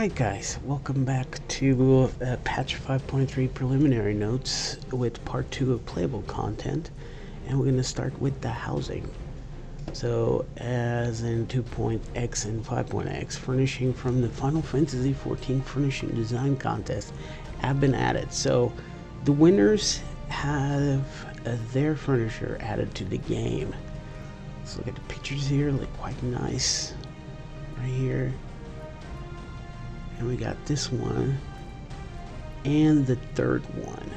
Alright guys, welcome back to patch 5.3 preliminary notes with part 2 of playable content, and we're going to start with the housing. So as in 2.x and 5.x, furnishing from the Final Fantasy XIV furnishing design contest have been added. So the winners have their furniture added to the game. Let's look at the pictures here, look quite nice right here. And we got this one and the third one,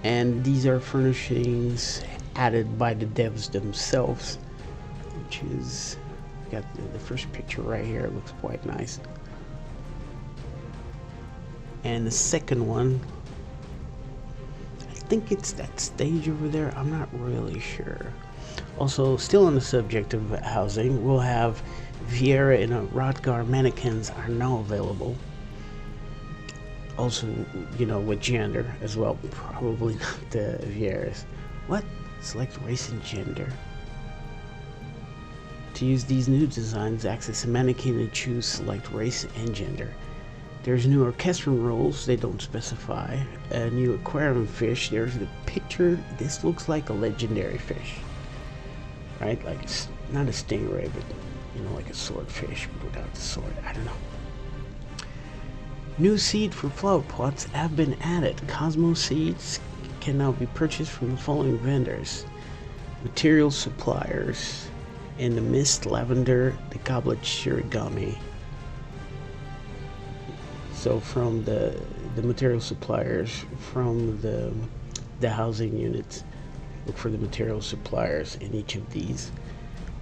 and these are furnishings added by the devs themselves, which is, got the first picture right here. It looks quite nice, and the second one, I think it's that stage over there, I'm not really sure. Also, still on the subject of housing, we'll have Vieira and Rodgar mannequins are now available. Also, you know, with gender as well. Probably not the Vieiras. What? Select race and gender. To use these new designs, access a mannequin and choose select race and gender. There's new orchestral rules, they don't specify. A new aquarium fish, there's the picture. This looks like a legendary fish. Right? Like, it's not a stingray, but you know, like a swordfish without the sword. I don't know. New seed for flower pots have been added. Cosmo seeds can now be purchased from the following vendors: material suppliers in the mist, lavender, the goblet, shirigami. So from the material suppliers from the housing units, look for the material suppliers in each of these.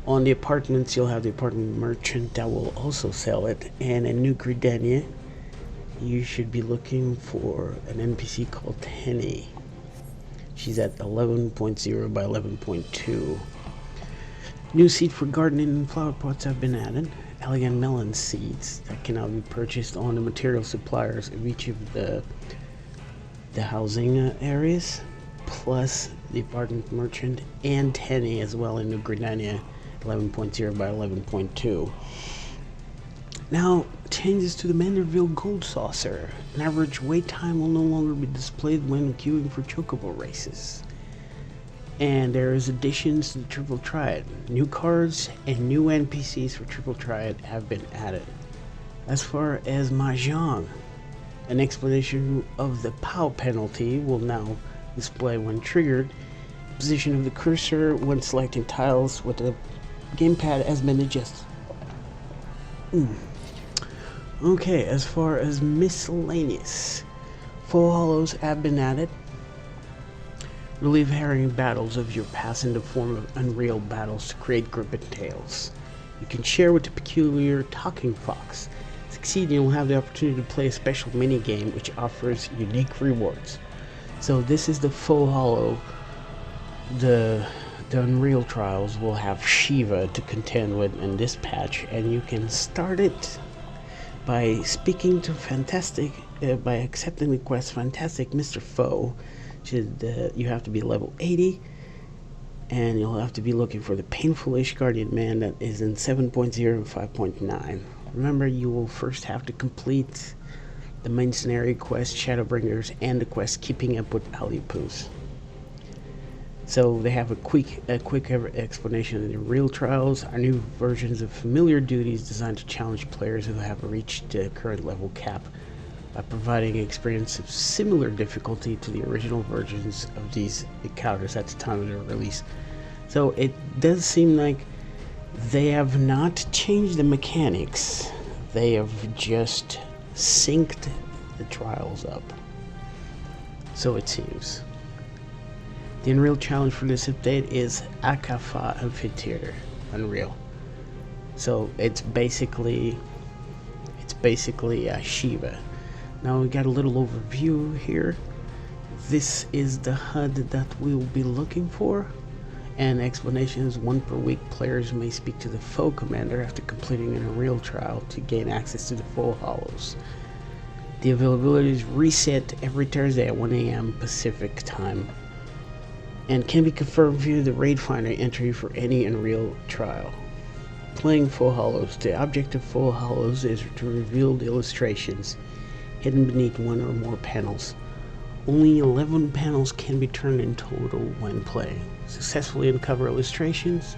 On the apartments, you'll have the apartment merchant that will also sell it, and in New Gridania, you should be looking for an NPC called Tenny. She's at 11.0 by 11.2. New seed for gardening and flower pots have been added. Elegant melon seeds that can now be purchased on the material suppliers of each of the housing areas, plus the apartment merchant and Tenny as well in New Gridania. 11.0 by 11.2. Now, changes to the Manderville Gold Saucer. An average wait time will no longer be displayed when queuing for chocobo races. And there is additions to the Triple Triad. New cards and new NPCs for Triple Triad have been added. As far as Mahjong, an explanation of the POW penalty will now display when triggered. Position of the cursor when selecting tiles with the gamepad has been adjusted. Okay, as far as miscellaneous, full hollows have been added. Relieve harrowing battles of your past in the form of unreal battles to create gripping tales. You can share with the peculiar talking fox. Succeed and you'll have the opportunity to play a special mini game which offers unique rewards. So this is the full hollow. The Unreal Trials will have Shiva to contend with in this patch, and you can start it by speaking to by accepting the quest Fantastic Mr. Foe. You have to be level 80, and you'll have to be looking for the Painful Ishgardian Man that is in 7.0 and 5.9. Remember, you will first have to complete the main scenario quest Shadowbringers and the quest Keeping Up with Aliapus. So they have a quick explanation of the real trials, are new versions of familiar duties designed to challenge players who have reached the current level cap by providing an experience of similar difficulty to the original versions of these encounters at the time of their release. So it does seem like they have not changed the mechanics, they have just synced the trials up. So it seems. The Unreal challenge for this update is Akafa Amphitheater Unreal. So it's basically Shiva. Now we got a little overview here. This is the HUD that we will be looking for, and explanations: 1 per week. Players may speak to the foe commander after completing an Unreal trial to gain access to the full hollows. The availability is reset every Thursday at 1 AM Pacific time, and can be confirmed via the Raid Finder entry for any Unreal trial. Playing Full Hollows. The object of Full Hollows is to reveal the illustrations hidden beneath one or more panels. Only 11 panels can be turned in total when playing. Successfully uncover illustrations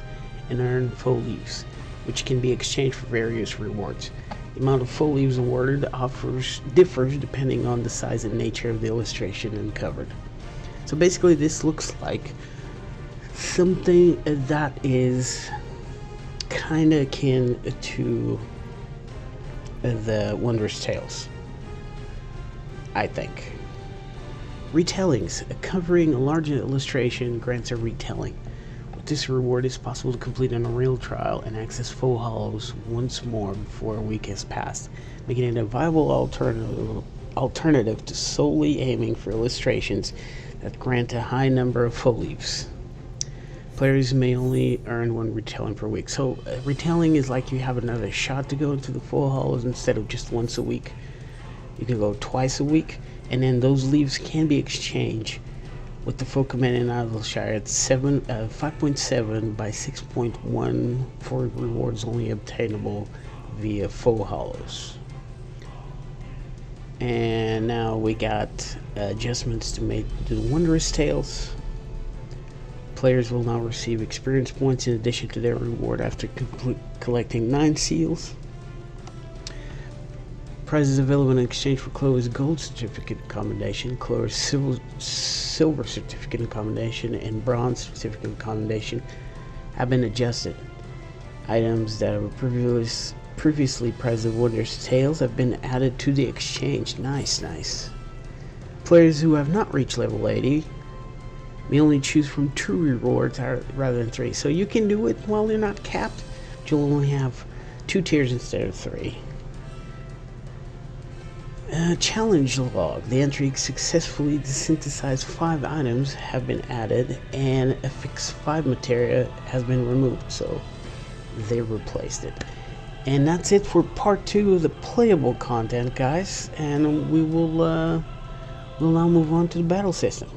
and earn full leaves, which can be exchanged for various rewards. The amount of full leaves awarded differs depending on the size and nature of the illustration uncovered. So basically this looks like something that is kind of akin to the Wondrous Tales, I think. Retellings. Covering a large illustration grants a retelling. With this reward, it's possible to complete an Unreal trial and access Full Hollows once more before a week has passed, making it a viable alternative to solely aiming for illustrations that grant a high number of full leaves. Players may only earn one retelling per week. So retelling is like you have another shot to go into the Full Hollows instead of just once a week. You can go twice a week, and then those leaves can be exchanged with the full command in Idleshire at 5.7 by 6.1 for rewards only obtainable via Full Hollows. And now we got adjustments to make the Wondrous Tales. Players will now receive experience points in addition to their reward after collecting 9 seals. Prizes available in exchange for Chloe's gold certificate commendation, Chloe's silver certificate of commendation, and bronze certificate of commendation have been adjusted. Items that were previously prizes of Wondrous Tales have been added to the exchange. Nice. Players who have not reached level 80 may only choose from 2 rewards rather than 3. So you can do it while they're not capped, but you'll only have 2 tiers instead of 3. Challenge log. The entry successfully synthesized 5 items have been added, and FFXIV materia has been removed, so they replaced it. And that's it for part 2 of the playable content, guys. And we'll now move on to the battle system.